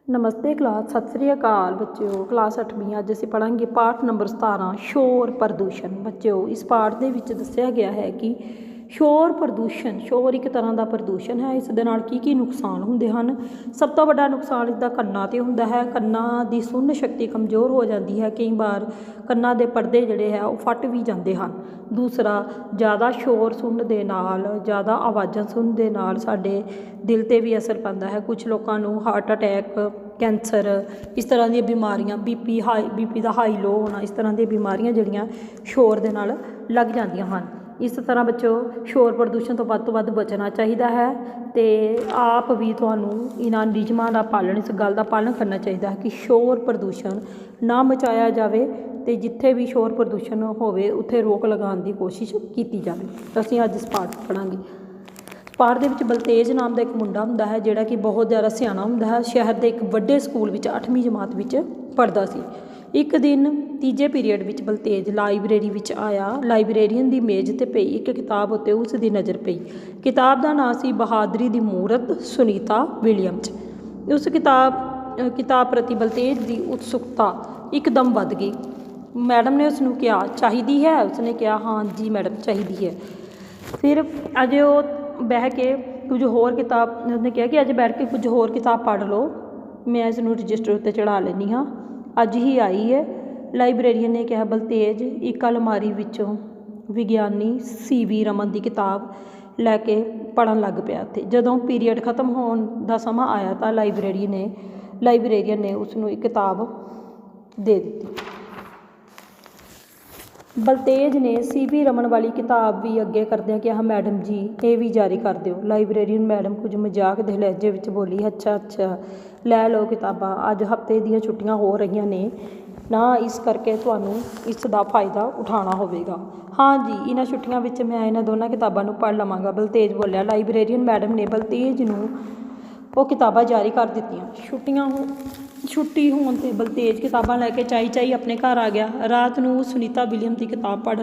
नमस्ते क्लास सत श्री अकाल बच्चों। क्लास 8वीं अज असीं पढ़ांगे पाठ नंबर 17 शोर प्रदूषण। बच्चों इस पाठ दे विच दस्सिया गया है कि शोर प्रदूषण शोर एक तरह का प्रदूषण है। इस दे नाल की नुकसान हुंदे हन। सब तो वड्डा नुकसान इसदा कन्नां ते हुंदा है। कन्नां दी सुन शक्ति कमज़ोर हो जाती है। कई बार कन्नां दे पर्दे जिहड़े है वो फट भी जाते हैं। दूसरा ज़्यादा शोर सुनने दे नाल ज़्यादा आवाज़ां सुनने दे नाल साडे दिल ते भी असर पैंदा है। कुछ लोगों को हार्ट अटैक कैंसर इस तरह दी बीमारियां बीपी का हाई लो होना इस तरह दी बीमारियां जिहड़ियां शोर दे नाल लग जांदियां हन। इस तरह बच्चों शोर प्रदूषण तो वध बचना चाहिए है। तो आप भी तुहानूं इन्हां नियमां दा पालन इस गल का पालन करना चाहिए है कि शोर प्रदूषण ना मचाया जाए। तो जिथे भी शोर प्रदूषण होवे उत्थे रोक लगाने की कोशिश की जाए। असीं अज इस पाठ पढ़ांगे। पाठ दे विच बलतेज नाम का एक मुंडा हुंदा है जिहड़ा कि बहुत ज़्यादा सियाना हुंदा है। शहर के एक वड्डे स्कूल विच 8वीं जमात विच पढ़दा सी। एक दिन तीजे पीरीयड विच बलतेज लाइब्रेरी विच आया। लाइब्रेरीयन की मेज़ ते पई एक किताब उत्ते उसकी नज़र पई। किताब का नाम सी बहादरी दी मूरत सुनीता विलियम्स। उस किताब प्रति बलतेज की उत्सुकता एकदम वध गई। मैडम ने उसनूं कहा चाहिदी है। उसने कहा हाँ जी मैडम चाहिदी है। फिर अजे वो बह के कुछ होर किताब उसने कहा कि अज बैठ के कुछ होर किताब पढ़ लो। मैं इसनूं रजिस्टर उत्ते चढ़ा लैनी हाँ अज ही आई है। लाइब्रेरीयन ने कहा बलतेज एक अलमारी विचों विग्यानी CV रमन की किताब लैके पढ़न लग पिया। थे जदों पीरीयड खत्म होने का समा आया तो लाइब्रेरीयन ने उसनूं एक किताब दे दी। बलतेज ने CV रमन वाली किताब भी अगे करदे कहा मैडम जी ये भी जारी कर दो। लाइब्रेरीयन मैडम कुछ मजाक के लहजे में बोली अच्छा लै लो किताबां अज हफ्ते दी छुट्टियां हो रही ने ना इस करके तुहानूं इसका फायदा उठाना होवेगा। हाँ जी इन्हां छुट्टियां विच मैं इन्हां दोनों किताबां पढ़ लवांगा बलतेज बोलिया। लाइब्रेरीयन मैडम ने बलतेज नूं वो किताबां जारी कर दित्तियां। छुट्टी होने ते बलतेज किताबां लैके चाई अपने घर आ गया। रात नूं सुनीता विलियम की किताब पढ़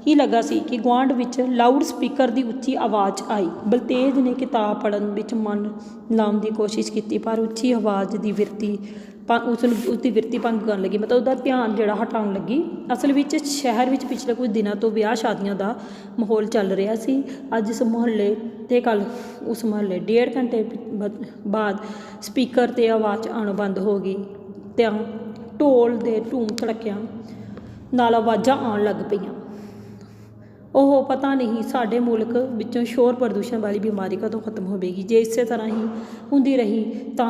ही लगा सी कि गुआंढ विच लाउड स्पीकर की उच्ची आवाज़ आई। बलतेज ने किताब पढ़न विच मन लाउण की कोशिश की पर उच्ची आवाज़ की विरती उसकी विरती भंग कर लगी। मतलब उसका ध्यान जोड़ा हटाउण लगी। असल में शहर में पिछले कुछ दिनों तो ब्याह शादियों का माहौल चल रहा सी। अज इस मुहल्ले ते कल उस मुहल्ले 1.5 घंटे बाद स्पीकर ते आवाज़ आना बंद हो गई। तो ढोल दे धूम धड़कियां नाल आवाज़ां आउण लग पईयां। ओह पता नहीं साडे मुल्क विचों शोर प्रदूषण वाली बीमारी कदों खत्म होवेगी। जे इस तरह ही हुंदी रही तो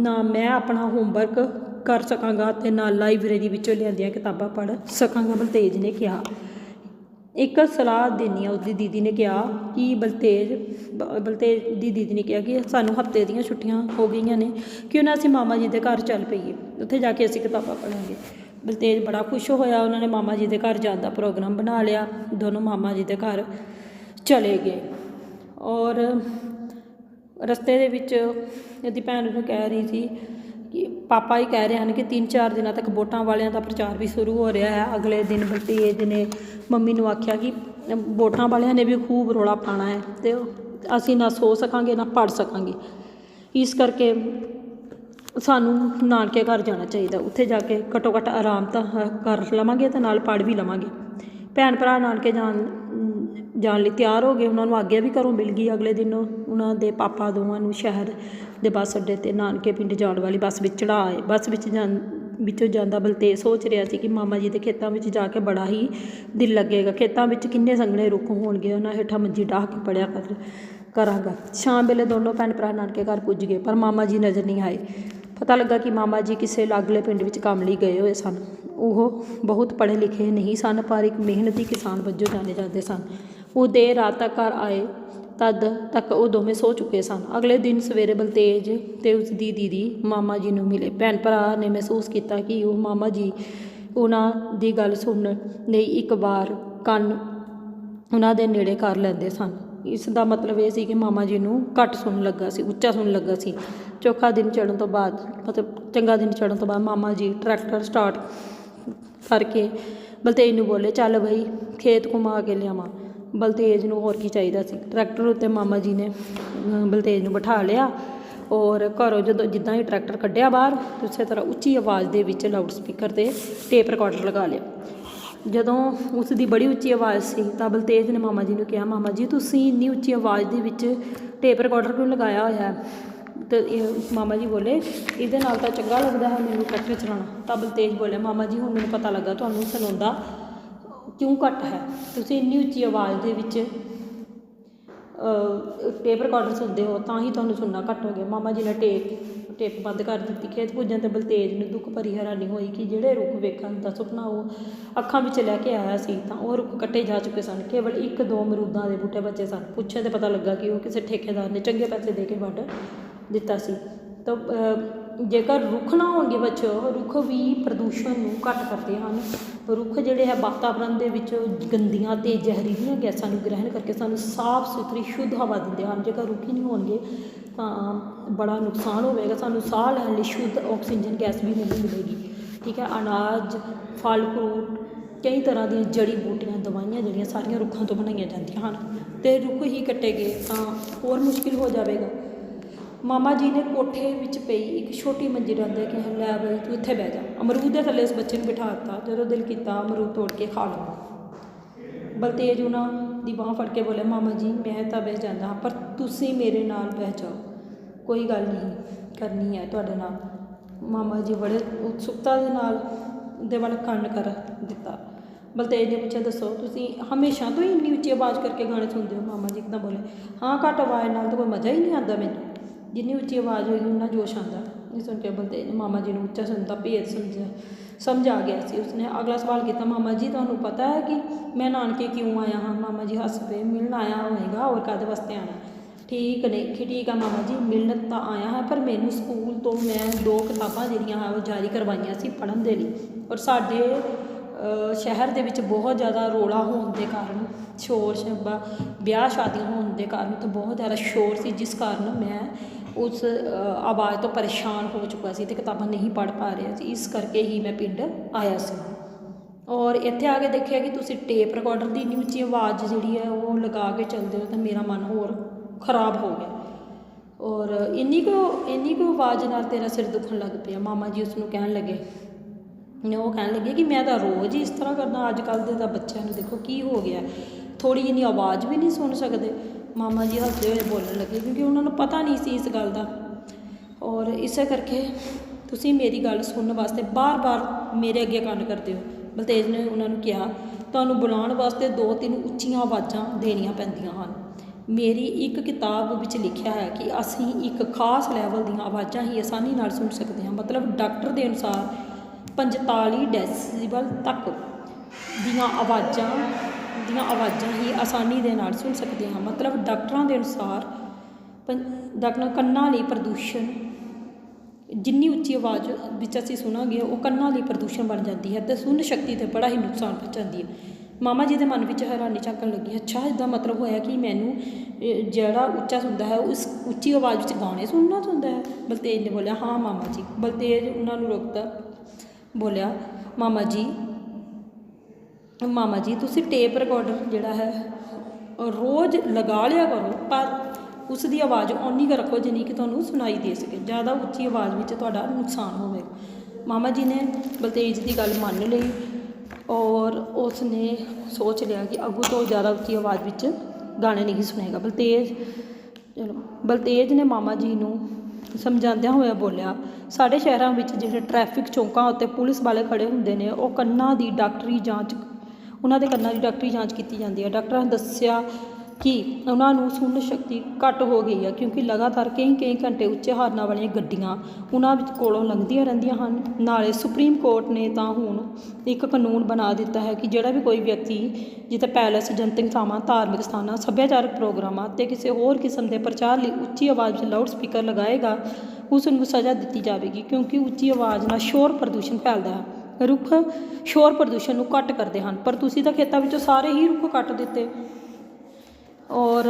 ना मैं अपना होमवर्क कर सकांगा ते ना लाइब्रेरी विचों लिआंदियां किताबां पढ़ सकांगा। बलतेज ने कहा। एक सलाह देनी उसकी दीदी ने कहा कि बलतेज की दीदी ने कहा कि सानू हफ्ते दियां छुट्टियां हो गई ने क्यों ना असीं मामा जी के घर चल पईए उत्थे जाके असीं किताबां पढ़ांगे। बलतेज बड़ा खुश होया। उन्होंने मामा जी के घर जाने का प्रोग्राम बना लिया। दोनों मामा जी के घर चले गए और रस्ते दे विच इहदी भैन नूं कह रही थी कि पापा ही कह रहे हैं कि 3-4 दिनों तक वोटां वालियां का प्रचार भी शुरू हो रहा है। अगले दिन बलतेज ने मम्मी नूं आख्या कि वोटां वालियां ने भी खूब रौला पाना है तो असीं ना सो सकांगे ना पढ़ सकांगे। इस करके सानू नानके घर जाना चाहिए। उत्थे जाके घट्टो घट्ट आराम तो कर लवांगे तो नाल पढ़ भी लवांगे। भैन भरा नानके जान लई तैयार हो गए। उन्होंने आग्या भी घरों मिल गई। अगले दिन उन्होंने पापा दोवां नूं शहर के बस अड्डे ते नानके पिंड जाण वाली बस विच चढ़ा आए। बस विचों जांदा बलतेज सोच रहा सी कि मामा जी के खेतों में जाके बड़ा ही दिल लगेगा। खेतों में किन्ने संघने रुख होणगे उन्हां हेठां मंजी डाह के पढ़िया करांगा। शाम वेले दोनों भैन भरा नानके घर पुज गए पर मामा जी नज़र नहीं आए। पता लगा कि मामा जी किसी लागले पिंड विच काम लई गए हुए सन। वो बहुत पढ़े लिखे नहीं सन पर एक मेहनती किसान वजों जाने जाते सन। वो देर रात तक घर आए तद तक वो दोवें सो चुके सन। अगले दिन सवेरे बलतेज ते उसकी दीदी मामा जी नूं मिले। भैन भरा ने महसूस किया कि वो मामा जी उन्हां दी गल सुनने लई एक बार कन उन्हां दे नेड़े कर लैंदे सन। इसका मतलब ये सी कि मामा जी नूं घट सुन लगा सी उच्चा सुन लगा सी। चौथा दिन चढ़न तो बाद मतलब चंगा दिन चढ़न तो बाद मामा जी ट्रैक्टर स्टार्ट करके बलतेज नूं बोले चल बई खेत घुमा के लियावां। बलतेज नूं होर की चाहिदा सी। ट्रैक्टर उत्ते मामा जी ने बलतेज नूं बिठा लिया ਔਰ ਘਰੋਂ ਜਦੋਂ ਜਿੱਦਾਂ ਹੀ ਟਰੈਕਟਰ ਕੱਢਿਆ ਬਾਹਰ, ਉਸੇ ਤਰ੍ਹਾਂ ਉੱਚੀ ਆਵਾਜ਼ ਦੇ ਵਿੱਚ ਲਾਊਡ ਸਪੀਕਰ 'ਤੇ ਟੇਪ ਰਿਕਾਰਡਰ ਲਗਾ ਲਿਆ। ਜਦੋਂ ਉਸ ਦੀ ਬੜੀ ਉੱਚੀ ਆਵਾਜ਼ ਸੀ ਤਾਂ ਬਲਤੇਜ ਨੇ ਮਾਮਾ ਜੀ ਨੂੰ ਕਿਹਾ, ਮਾਮਾ ਜੀ ਤੁਸੀਂ ਇੰਨੀ ਉੱਚੀ ਆਵਾਜ਼ ਦੇ ਵਿੱਚ ਟੇਪ ਰਿਕਾਰਡਰ ਕਿਉਂ ਲਗਾਇਆ ਹੋਇਆ? ਅਤੇ ਮਾਮਾ ਜੀ ਬੋਲੇ, ਇਹਦੇ ਨਾਲ ਤਾਂ ਚੰਗਾ ਲੱਗਦਾ ਹੈ ਮੈਨੂੰ ਟਰੈਕਟਰ ਚਲਾਉਣਾ। ਤਾਂ ਬਲਤੇਜ ਬੋਲਿਆ, ਮਾਮਾ ਜੀ ਹੁਣ ਮੈਨੂੰ ਪਤਾ ਲੱਗਾ ਤੁਹਾਨੂੰ ਸੁਣਾਉਂਦਾ ਕਿਉਂ ਘੱਟ ਹੈ। ਤੁਸੀਂ ਇੰਨੀ ਉੱਚੀ ਆਵਾਜ਼ ਦੇ ਵਿੱਚ ਟੇਪ ਰਿਕਾਰਡਰ ਸੁਣਦੇ ਹੋ ਤਾਂ ਹੀ ਤੁਹਾਨੂੰ ਸੁਣਨਾ ਘੱਟ ਹੋ ਗਿਆ। ਮਾਮਾ ਜੀ ਨੇ ਟੇਪ ਬੰਦ ਕਰ ਦਿੱਤੀ। ਖੇਤ ਪੁੱਜਣ 'ਤੇ ਬਲਤੇਜ ਨੂੰ ਦੁੱਖ ਭਰੀ ਹੈਰਾਨੀ ਹੋਈ ਕਿ ਜਿਹੜੇ ਰੁੱਖ ਵੇਖਣ ਦਾ ਸੁਪਨਾ ਉਹ ਅੱਖਾਂ ਵਿੱਚ ਲੈ ਕੇ ਆਇਆ ਸੀ ਤਾਂ ਉਹ ਰੁੱਖ ਕੱਟੇ ਜਾ ਚੁੱਕੇ ਸਨ। ਕੇਵਲ 1-2 ਅਮਰੂਦਾਂ ਦੇ ਬੂਟੇ ਬਚੇ ਸਨ। ਪੁੱਛਣ 'ਤੇ ਪਤਾ ਲੱਗਾ ਕਿ ਉਹ ਕਿਸੇ ਠੇਕੇਦਾਰ ਨੇ ਚੰਗੇ ਪੈਸੇ ਦੇ ਕੇ ਵੱਢ ਦਿੱਤਾ ਸੀ। ਤਾਂ ਜੇਕਰ ਰੁੱਖ ਨਾ ਹੋਣਗੇ ਬੱਚੋ, ਰੁੱਖ ਵੀ ਪ੍ਰਦੂਸ਼ਣ ਨੂੰ ਘੱਟ ਕਰਦੇ ਹਨ। ਰੁੱਖ ਜਿਹੜੇ ਹੈ ਵਾਤਾਵਰਨ ਦੇ ਵਿੱਚ ਗੰਦੀਆਂ ਅਤੇ ਜ਼ਹਿਰੀਲੀਆਂ ਗੈਸਾਂ ਨੂੰ ਗ੍ਰਹਿਣ ਕਰਕੇ ਸਾਨੂੰ ਸਾਫ਼ ਸੁਥਰੀ ਸ਼ੁੱਧ ਹਵਾ ਦਿੰਦੇ ਹਨ। ਜੇਕਰ ਰੁੱਖ ਹੀ ਨਹੀਂ ਹੋਣਗੇ ਤਾਂ ਬੜਾ ਨੁਕਸਾਨ ਹੋਵੇਗਾ। ਸਾਨੂੰ ਸਾਹ ਲੈਣ ਲਈ ਸ਼ੁੱਧ ਆਕਸੀਜਨ ਗੈਸ ਵੀ ਨਹੀਂ ਮਿਲੇਗੀ। ਠੀਕ ਹੈ, ਅਨਾਜ, ਫਲ ਫਰੂਟ, ਕਈ ਤਰ੍ਹਾਂ ਦੀਆਂ ਜੜੀ ਬੂਟੀਆਂ, ਦਵਾਈਆਂ ਜਿਹੜੀਆਂ ਸਾਰੀਆਂ ਰੁੱਖਾਂ ਤੋਂ ਬਣਾਈਆਂ ਜਾਂਦੀਆਂ ਹਨ ਅਤੇ ਰੁੱਖ ਹੀ ਕੱਟੇ ਗਏ ਤਾਂ ਹੋਰ ਮੁਸ਼ਕਿਲ ਹੋ ਜਾਵੇਗਾ। ਮਾਮਾ ਜੀ ਨੇ ਕੋਠੇ ਵਿੱਚ ਪਈ ਇੱਕ ਛੋਟੀ ਮੰਜੀ ਰੱਖਦੇ ਕਿ ਲੈ ਬਈ ਤੂੰ ਇੱਥੇ ਬਹਿ ਜਾ। ਅਮਰੂਦ ਦੇ ਥੱਲੇ ਉਸ ਬੱਚੇ ਨੂੰ ਬਿਠਾ ਦਿੱਤਾ। ਜਦੋਂ ਦਿਲ ਕੀਤਾ ਅਮਰੂਦ ਤੋੜ ਕੇ ਖਾ ਲਵਾਂ। ਬਲਤੇਜ ਉਹਨਾਂ ਦੀ ਬਾਂਹ ਫੜ ਕੇ ਬੋਲਿਆ, ਮਾਮਾ ਜੀ ਮੈਂ ਤਾਂ ਬਹਿ ਜਾਂਦਾ ਹਾਂ ਪਰ ਤੁਸੀਂ ਮੇਰੇ ਨਾਲ ਬਹਿ ਜਾਓ, ਕੋਈ ਗੱਲ ਨਹੀਂ ਕਰਨੀ ਹੈ ਤੁਹਾਡੇ ਨਾਲ। ਮਾਮਾ ਜੀ ਬੜੇ ਉਤਸੁਕਤਾ ਦੇ ਨਾਲ ਦੇ ਵੱਲ ਕੰਨ ਕਰ ਦਿੱਤਾ। ਬਲਤੇਜ ਨੇ ਪੁੱਛਿਆ, ਦੱਸੋ ਤੁਸੀਂ ਹਮੇਸ਼ਾ ਤੋਂ ਹੀ ਇੰਨੀ ਉੱਚੀ ਆਵਾਜ਼ ਕਰਕੇ ਗਾਣੇ ਸੁਣਦੇ ਹੋ? ਮਾਮਾ ਜੀ ਇੱਕਦਮ ਬੋਲੇ, ਹਾਂ ਘੱਟ ਆਵਾਜ਼ ਨਾਲ ਤਾਂ ਕੋਈ ਮਜ਼ਾ ਹੀ ਨਹੀਂ ਆਉਂਦਾ ਮੈਨੂੰ, ਜਿੰਨੀ ਉੱਚੀ ਆਵਾਜ਼ ਹੋਏਗੀ ਉਨਾ ਜੋਸ਼ ਆਉਂਦਾ। ਇਹ ਸੁਣ ਕੇ ਬਲਤੇਜ ਮਾਮਾ ਜੀ ਨੂੰ ਉੱਚਾ ਸੁਣਨ ਦਾ ਭੇਦ ਸਮਝ ਆ ਗਿਆ ਸੀ। ਉਸਨੇ ਅਗਲਾ ਸਵਾਲ ਕੀਤਾ, ਮਾਮਾ ਜੀ ਤੁਹਾਨੂੰ ਪਤਾ ਹੈ ਕਿ ਮੈਂ ਨਾਨਕੇ ਕਿਉਂ ਆਇਆ ਹਾਂ? ਮਾਮਾ ਜੀ ਹੱਸ ਪਏ, ਮਿਲਣ ਆਇਆ ਹੋਏਗਾ, ਹੋਰ ਕਾਹਦੇ ਵਾਸਤੇ ਆਉਣਾ? ਠੀਕ ਆ ਮਾਮਾ ਜੀ, ਮਿਲਣ ਤਾਂ ਆਇਆ ਹੈ ਪਰ ਮੈਨੂੰ ਸਕੂਲ ਤੋਂ ਮੈਂ 2 ਕਿਤਾਬਾਂ ਜਿਹੜੀਆਂ ਹੈ ਉਹ ਜਾਰੀ ਕਰਵਾਈਆਂ ਸੀ ਪੜ੍ਹਨ ਦੇ ਲਈ। ਔਰ ਸਾਡੇ ਸ਼ਹਿਰ ਦੇ ਵਿੱਚ ਬਹੁਤ ਜ਼ਿਆਦਾ ਰੌਲਾ ਹੋਣ ਦੇ ਕਾਰਨ, ਸ਼ੋਰ ਸ਼ਰਾਬਾ, ਵਿਆਹ ਸ਼ਾਦੀਆਂ ਹੋਣ ਦੇ ਕਾਰਨ ਤਾਂ ਬਹੁਤ ਜ਼ਿਆਦਾ ਸ਼ੋਰ ਸੀ, ਜਿਸ ਕਾਰਨ ਮੈਂ ਉਸ ਆਵਾਜ਼ ਤੋਂ ਪਰੇਸ਼ਾਨ ਹੋ ਚੁੱਕਾ ਸੀ ਅਤੇ ਕਿਤਾਬਾਂ ਨਹੀਂ ਪੜ੍ਹ ਪਾ ਰਿਹਾ ਸੀ। ਇਸ ਕਰਕੇ ਹੀ ਮੈਂ ਪਿੰਡ ਆਇਆ ਸੀ। ਔਰ ਇੱਥੇ ਆ ਕੇ ਦੇਖਿਆ ਕਿ ਤੁਸੀਂ ਟੇਪ ਰਿਕਾਰਡਰ ਦੀ ਇੰਨੀ ਉੱਚੀ ਆਵਾਜ਼ ਜਿਹੜੀ ਹੈ ਉਹ ਲਗਾ ਕੇ ਚੱਲਦੇ ਹੋ ਤਾਂ ਮੇਰਾ ਮਨ ਹੋਰ ਖਰਾਬ ਹੋ ਗਿਆ। ਔਰ ਇੰਨੀ ਕੁ ਆਵਾਜ਼ ਨਾਲ ਤੇਰਾ ਸਿਰ ਦੁਖਣ ਲੱਗ ਪਿਆ? ਮਾਮਾ ਜੀ ਉਸ ਨੂੰ ਕਹਿਣ ਲੱਗੇ ਕਿ ਮੈਂ ਤਾਂ ਰੋਜ਼ ਹੀ ਇਸ ਤਰ੍ਹਾਂ ਕਰਦਾ, ਅੱਜ ਕੱਲ੍ਹ ਦੇ ਤਾਂ ਬੱਚਿਆਂ ਨੂੰ ਦੇਖੋ ਕੀ ਹੋ ਗਿਆ, ਥੋੜ੍ਹੀ ਜਿਹੀ ਆਵਾਜ਼ ਵੀ ਨਹੀਂ ਸੁਣ ਸਕਦੇ। ਮਾਮਾ ਜੀ ਹੱਸਦੇ ਹੋਏ ਬੋਲਣ ਲੱਗੇ ਕਿਉਂਕਿ ਉਹਨਾਂ ਨੂੰ ਪਤਾ ਨਹੀਂ ਸੀ ਇਸ ਗੱਲ ਦਾ। ਔਰ ਇਸੇ ਕਰਕੇ ਤੁਸੀਂ ਮੇਰੀ ਗੱਲ ਸੁਣਨ ਵਾਸਤੇ ਬਾਰ-ਬਾਰ ਮੇਰੇ ਅੱਗੇ ਕੰਨ ਕਰਦੇ ਹੋ। ਬਲਤੇਜ ਨੇ ਉਹਨਾਂ ਨੂੰ ਕਿਹਾ, ਤੁਹਾਨੂੰ ਬੁਲਾਉਣ ਵਾਸਤੇ 2-3 ਉੱਚੀਆਂ ਆਵਾਜ਼ਾਂ ਦੇਣੀਆਂ ਪੈਂਦੀਆਂ ਹਨ। ਮੇਰੀ ਇੱਕ ਕਿਤਾਬ ਵਿੱਚ ਲਿਖਿਆ ਹੈ ਕਿ ਅਸੀਂ ਇੱਕ ਖਾਸ ਲੈਵਲ ਦੀਆਂ ਆਵਾਜ਼ਾਂ ਹੀ ਆਸਾਨੀ ਨਾਲ ਸੁਣ ਸਕਦੇ ਹਾਂ। ਮਤਲਬ ਡਾਕਟਰ ਦੇ ਅਨੁਸਾਰ 45 ਡੈਸੀਬਲ ਤੱਕ ਦੀਆਂ ਆਵਾਜ਼ਾਂ ਹੀ ਆਸਾਨੀ ਦੇ ਨਾਲ ਸੁਣ ਸਕਦੇ ਹਾਂ। ਮਤਲਬ ਡਾਕਟਰਾਂ ਦੇ ਅਨੁਸਾਰ ਕੰਨਾਂ ਲਈ ਪ੍ਰਦੂਸ਼ਣ, ਜਿੰਨੀ ਉੱਚੀ ਆਵਾਜ਼ ਵਿੱਚ ਅਸੀਂ ਸੁਣਾਂਗੇ ਉਹ ਕੰਨਾਂ ਲਈ ਪ੍ਰਦੂਸ਼ਣ ਬਣ ਜਾਂਦੀ ਹੈ ਅਤੇ ਸੁਣ ਸ਼ਕਤੀ 'ਤੇ ਬੜਾ ਹੀ ਨੁਕਸਾਨ ਪਹੁੰਚਾਉਂਦੀ ਹੈ। ਮਾਮਾ ਜੀ ਦੇ ਮਨ ਵਿੱਚ ਹੈਰਾਨੀ ਝਾਕਣ ਲੱਗੀ। ਅੱਛਾ, ਇਸਦਾ ਮਤਲਬ ਹੋਇਆ ਕਿ ਮੈਨੂੰ ਜਿਹੜਾ ਉੱਚਾ ਸੁਣਦਾ ਹੈ ਉਸ ਉੱਚੀ ਆਵਾਜ਼ ਵਿੱਚ ਗਾਣੇ ਸੁਣਨਾ ਚਾਹੁੰਦਾ ਹੈ? ਬਲਤੇਜ ਨੇ ਬੋਲਿਆ, ਹਾਂ ਮਾਮਾ ਜੀ। ਬਲਤੇਜ ਉਹਨਾਂ ਨੂੰ ਰੋਕਦਾ ਬੋਲਿਆ, ਮਾਮਾ ਜੀ ਤੁਸੀਂ ਟੇਪ ਰਿਕਾਰਡਰ ਜਿਹੜਾ ਹੈ ਰੋਜ਼ ਲਗਾ ਲਿਆ ਕਰੋ ਪਰ ਉਸ ਦੀ ਆਵਾਜ਼ ਓਨੀ ਕੁ ਰੱਖੋ ਜਿੰਨੀ ਕਿ ਤੁਹਾਨੂੰ ਸੁਣਾਈ ਦੇ ਸਕੇ। ਜ਼ਿਆਦਾ ਉੱਚੀ ਆਵਾਜ਼ ਵਿੱਚ ਤੁਹਾਡਾ ਨੁਕਸਾਨ ਹੋਵੇਗਾ। ਮਾਮਾ ਜੀ ਨੇ ਬਲਤੇਜ ਦੀ ਗੱਲ ਮੰਨ ਲਈ ਔਰ ਉਸ ਨੇ ਸੋਚ ਲਿਆ ਕਿ ਅੱਗੋਂ ਤੋਂ ਜ਼ਿਆਦਾ ਉੱਚੀ ਆਵਾਜ਼ ਵਿੱਚ ਗਾਣੇ ਨਹੀਂ ਸੁਣੇਗਾ। ਬਲਤੇਜ ਨੇ ਮਾਮਾ ਜੀ ਨੂੰ ਸਮਝਾਉਂਦਿਆਂ ਹੋਇਆ ਬੋਲਿਆ, ਸਾਡੇ ਸ਼ਹਿਰਾਂ ਵਿੱਚ ਜਿਹੜੇ ਟ੍ਰੈਫਿਕ ਚੌਂਕਾਂ ਉੱਤੇ ਪੁਲਿਸ ਵਾਲੇ ਖੜ੍ਹੇ ਹੁੰਦੇ ਨੇ ਉਹਨਾਂ ਦੇ ਕੰਨਾਂ ਦੀ ਡਾਕਟਰੀ ਜਾਂਚ ਕੀਤੀ ਜਾਂਦੀ ਹੈ। ਡਾਕਟਰਾਂ ਨੇ ਦੱਸਿਆ ਕਿ ਉਹਨਾਂ ਨੂੰ ਸੁਣਨ ਸ਼ਕਤੀ ਘੱਟ ਹੋ ਗਈ ਹੈ ਕਿਉਂਕਿ ਲਗਾਤਾਰ ਕਈ ਘੰਟੇ ਉੱਚੇ ਹਾਰਨਾਂ ਵਾਲੀਆਂ ਗੱਡੀਆਂ ਉਹਨਾਂ ਵਿੱਚ ਕੋਲੋਂ ਲੰਘਦੀਆਂ ਰਹਿੰਦੀਆਂ ਹਨ। ਨਾਲੇ ਸੁਪਰੀਮ ਕੋਰਟ ਨੇ ਤਾਂ ਹੁਣ ਇੱਕ ਕਾਨੂੰਨ ਬਣਾ ਦਿੱਤਾ ਹੈ ਕਿ ਜਿਹੜਾ ਵੀ ਕੋਈ ਵਿਅਕਤੀ ਜਿੱਥੇ ਪੈਲਸ, ਜਨਤਕ ਥਾਵਾਂ, ਧਾਰਮਿਕ ਸਥਾਨਾਂ, ਸੱਭਿਆਚਾਰਕ ਪ੍ਰੋਗਰਾਮਾਂ ਅਤੇ ਕਿਸੇ ਹੋਰ ਕਿਸਮ ਦੇ ਪ੍ਰਚਾਰ ਲਈ ਉੱਚੀ ਆਵਾਜ਼ ਵਿੱਚ ਲਾਊਡ ਸਪੀਕਰ ਲਗਾਏਗਾ ਉਸ ਨੂੰ ਸਜ਼ਾ ਦਿੱਤੀ ਜਾਵੇਗੀ ਕਿਉਂਕਿ ਉੱਚੀ ਆਵਾਜ਼ ਨਾਲ ਸ਼ੋਰ ਪ੍ਰਦੂਸ਼ਣ ਫੈਲਦਾ ਹੈ। ਰੁੱਖ ਸ਼ੋਰ ਪ੍ਰਦੂਸ਼ਣ ਨੂੰ ਘੱਟ ਕਰਦੇ ਹਨ ਪਰ ਤੁਸੀਂ ਤਾਂ ਖੇਤਾਂ ਵਿੱਚੋਂ ਸਾਰੇ ਹੀ ਰੁੱਖ ਕੱਟ ਦਿੱਤੇ। ਔਰ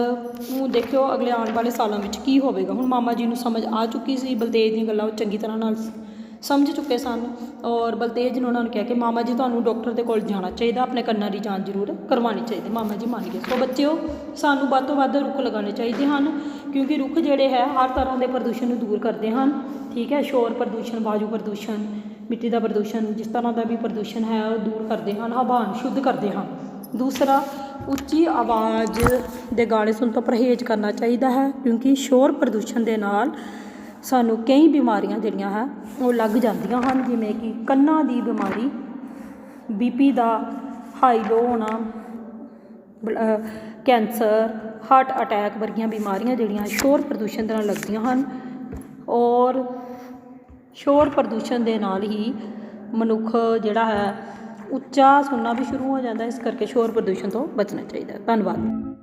ਹੁਣ ਦੇਖਿਓ ਅਗਲੇ ਆਉਣ ਵਾਲੇ ਸਾਲਾਂ ਵਿੱਚ ਕੀ ਹੋਵੇਗਾ। ਹੁਣ ਮਾਮਾ ਜੀ ਨੂੰ ਸਮਝ ਆ ਚੁੱਕੀ ਸੀ। ਬਲਤੇਜ ਦੀਆਂ ਗੱਲਾਂ ਉਹ ਚੰਗੀ ਤਰ੍ਹਾਂ ਨਾਲ ਸਮਝ ਚੁੱਕੇ ਸਨ। ਔਰ ਬਲਤੇਜ ਨੇ ਉਹਨਾਂ ਨੂੰ ਕਿਹਾ ਕਿ ਮਾਮਾ ਜੀ ਤੁਹਾਨੂੰ ਡਾਕਟਰ ਦੇ ਕੋਲ ਜਾਣਾ ਚਾਹੀਦਾ, ਆਪਣੇ ਕੰਨਾਂ ਦੀ ਜਾਂਚ ਜ਼ਰੂਰ ਕਰਵਾਉਣੀ ਚਾਹੀਦੀ। ਮਾਮਾ ਜੀ ਮੰਨ ਗਏ। ਸੋ ਬੱਚਿਓ, ਸਾਨੂੰ ਵੱਧ ਤੋਂ ਵੱਧ ਰੁੱਖ ਲਗਾਉਣੇ ਚਾਹੀਦੇ ਹਨ, ਕਿਉਂਕਿ ਰੁੱਖ ਜਿਹੜੇ ਹੈ ਹਰ ਤਰ੍ਹਾਂ ਦੇ ਪ੍ਰਦੂਸ਼ਣ ਨੂੰ ਦੂਰ ਕਰਦੇ ਹਨ। ਠੀਕ ਹੈ, ਸ਼ੋਰ ਪ੍ਰਦੂਸ਼ਣ, ਵਾਯੂ ਪ੍ਰਦੂਸ਼ਣ, ਮਿੱਟੀ ਦਾ ਪ੍ਰਦੂਸ਼ਣ, ਜਿਸ ਤਰ੍ਹਾਂ ਦਾ ਵੀ ਪ੍ਰਦੂਸ਼ਣ ਹੈ ਉਹ ਦੂਰ ਕਰਦੇ ਹਨ, ਹਵਾ ਨੂੰ ਸ਼ੁੱਧ ਕਰਦੇ ਹਨ। ਦੂਸਰਾ, ਉੱਚੀ ਆਵਾਜ਼ ਦੇ ਗਾਣੇ ਸੁਣਨ ਤੋਂ ਪਰਹੇਜ਼ ਕਰਨਾ ਚਾਹੀਦਾ ਹੈ, ਕਿਉਂਕਿ ਸ਼ੋਰ ਪ੍ਰਦੂਸ਼ਣ ਦੇ ਨਾਲ ਸਾਨੂੰ ਕਈ ਬਿਮਾਰੀਆਂ ਜਿਹੜੀਆਂ ਹੈ ਉਹ ਲੱਗ ਜਾਂਦੀਆਂ ਹਨ, ਜਿਵੇਂ ਕਿ ਕੰਨਾਂ ਦੀ ਬਿਮਾਰੀ, BP ਦਾ ਹਾਈ ਲੋ ਹੋਣਾ, ਕੈਂਸਰ, ਹਾਰਟ ਅਟੈਕ ਵਰਗੀਆਂ ਬਿਮਾਰੀਆਂ ਜਿਹੜੀਆਂ ਸ਼ੋਰ ਪ੍ਰਦੂਸ਼ਣ ਦੇ ਨਾਲ ਲੱਗਦੀਆਂ ਹਨ। ਔਰ ਸ਼ੋਰ ਪ੍ਰਦੂਸ਼ਣ ਦੇ ਨਾਲ ਹੀ ਮਨੁੱਖ ਜਿਹੜਾ ਹੈ ਉੱਚਾ ਸੁਣਨਾ ਵੀ ਸ਼ੁਰੂ ਹੋ ਜਾਂਦਾ। ਇਸ ਕਰਕੇ ਸ਼ੋਰ ਪ੍ਰਦੂਸ਼ਣ ਤੋਂ ਬਚਣਾ ਚਾਹੀਦਾ। ਧੰਨਵਾਦ।